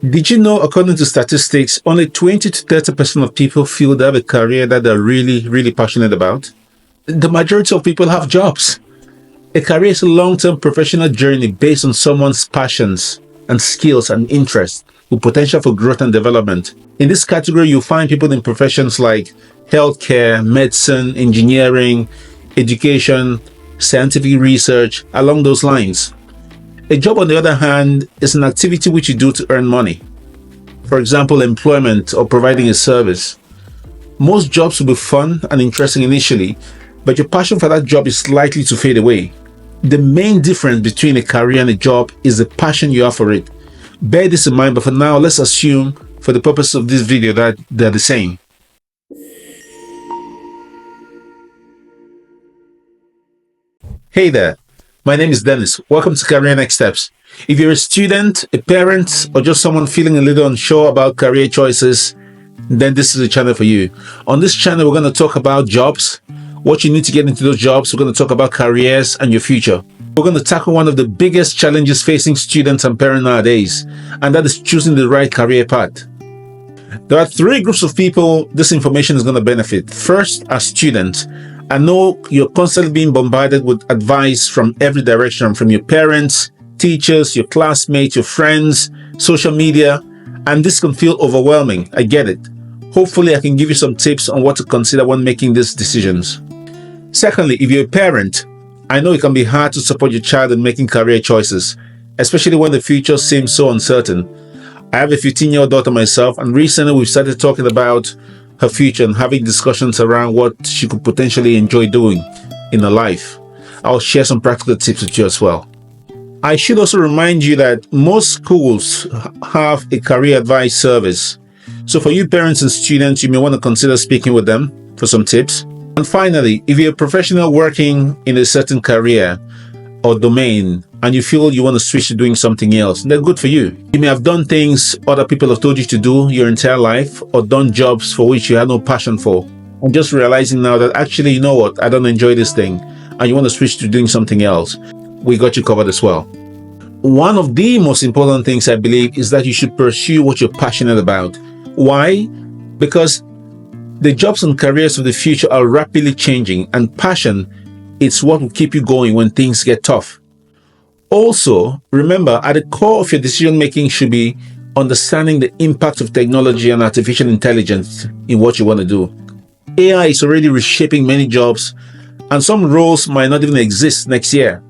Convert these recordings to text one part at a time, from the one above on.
Did you know, according to statistics, only 20 to 30% of people feel they have a career that they're really, really passionate about? The majority of people have jobs. A career is a long-term professional journey based on someone's passions and skills and interests with potential for growth and development. In this category, you'll find people in professions like healthcare, medicine, engineering, education, scientific research, along those lines. A job, on the other hand, is an activity which you do to earn money. For example, employment or providing a service. Most jobs will be fun and interesting initially, but your passion for that job is likely to fade away. The main difference between a career and a job is the passion you have for it. Bear this in mind, but for now, let's assume, for the purpose of this video, that they're the same. Hey there, my name is Dennis. Welcome to Career Next Steps. If you're a student, a parent, or just someone feeling a little unsure about career choices, then this is the channel for you. On this channel, we're going to talk about jobs, what you need to get into those jobs. We're going to talk about careers and your future. We're going to tackle one of the biggest challenges facing students and parents nowadays, and that is choosing the right career path. There are three groups of people this information is going to benefit. First, are students. I know you're constantly being bombarded with advice from every direction, from your parents, teachers, your classmates, your friends, social media, and this can feel overwhelming. I get it. Hopefully, I can give you some tips on what to consider when making these decisions. Secondly, if you're a parent, I know it can be hard to support your child in making career choices, especially when the future seems so uncertain. I have a 15-year-old daughter myself, and recently we've started talking about her future and having discussions around what she could potentially enjoy doing in her life. I'll share some practical tips with you as well. I should also remind you that most schools have a career advice service. So for you parents and students, you may want to consider speaking with them for some tips. And finally, if you're a professional working in a certain career or domain and you feel you want to switch to doing something else, then good for you. You may have done things other people have told you to do your entire life, or done jobs for which you had no passion for, and just realizing now that actually, you know what, I don't enjoy this thing, and you want to switch to doing something else. We got you covered as well. One of the most important things I believe is that you should pursue what you're passionate about. Why? Because the jobs and careers of the future are rapidly changing, and passion is what will keep you going when things get tough. Also, remember, at the core of your decision making should be understanding the impact of technology and artificial intelligence in what you want to do. AI is already reshaping many jobs, and some roles might not even exist next year.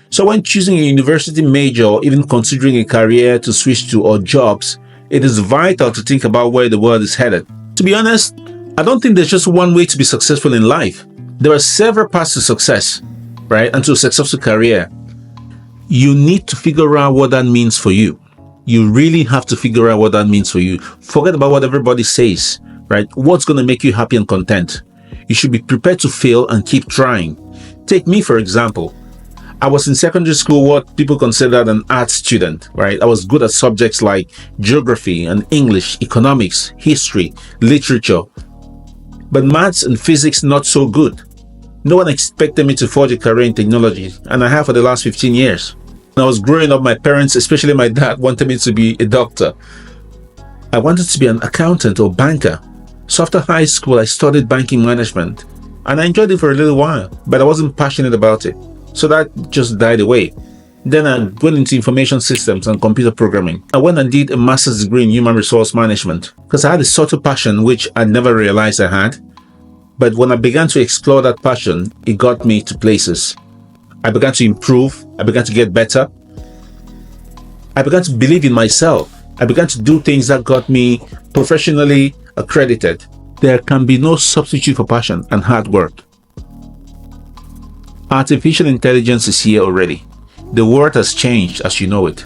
So when choosing a university major or even considering a career to switch to or jobs, it is vital to think about where the world is headed. To be honest, I don't think there's just one way to be successful in life. There are several paths to success, right? And to a successful career. You need to figure out what that means for you. You really have to figure out what that means for you. Forget about what everybody says, right? What's going to make you happy and content? You should be prepared to fail and keep trying. Take me, for example. I was in secondary school what people considered an art student, right? I was good at subjects like geography and English, economics, history, literature. But maths and physics, not so good. No one expected me to forge a career in technology, and I have for the last 15 years. When I was growing up, my parents, especially my dad, wanted me to be a doctor. I wanted to be an accountant or banker. So after high school, I studied banking management, and I enjoyed it for a little while, but I wasn't passionate about it. So that just died away. Then I went into information systems and computer programming. I went and did a master's degree in human resource management because I had a sort of passion which I never realized I had. But when I began to explore that passion, it got me to places. I began to improve. I began to get better. I began to believe in myself. I began to do things that got me professionally accredited. There can be no substitute for passion and hard work. Artificial intelligence is here already. The world has changed as you know it.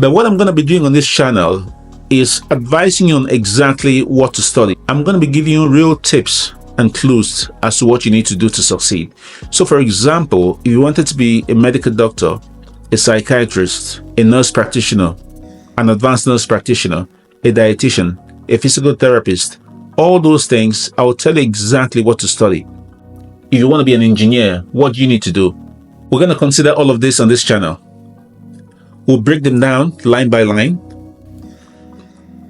But what I'm going to be doing on this channel is advising you on exactly what to study. I'm going to be giving you real tips and clues as to what you need to do to succeed. So for example, if you wanted to be a medical doctor, a psychiatrist, a nurse practitioner, an advanced nurse practitioner, a dietitian, a physical therapist, all those things, I will tell you exactly what to study. If you want to be an engineer, what do you need to do? We're going to consider all of this on this channel. We'll break them down line by line.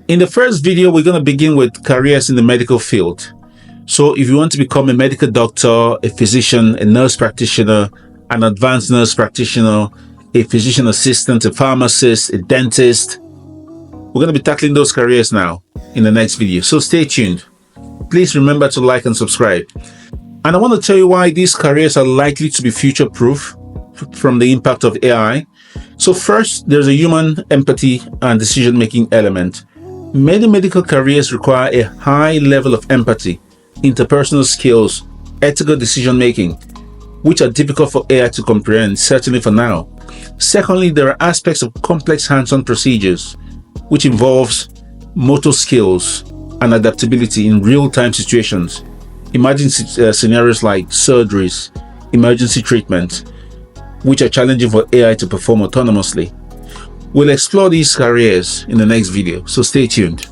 In the first video, we're going to begin with careers in the medical field. So if you want to become a medical doctor, a physician, a nurse practitioner, an advanced nurse practitioner, a physician assistant, a pharmacist, a dentist, we're going to be tackling those careers now in the next video. So stay tuned. Please remember to like and subscribe. And I want to tell you why these careers are likely to be future-proof from the impact of AI. So first, there's a human empathy and decision-making element. Many medical careers require a high level of empathy, interpersonal skills, ethical decision-making, which are difficult for AI to comprehend, certainly for now. Secondly, there are aspects of complex hands-on procedures, which involves motor skills and adaptability in real-time situations. Imagine scenarios like surgeries, emergency treatment, which are challenging for AI to perform autonomously. We'll explore these careers in the next video, so stay tuned.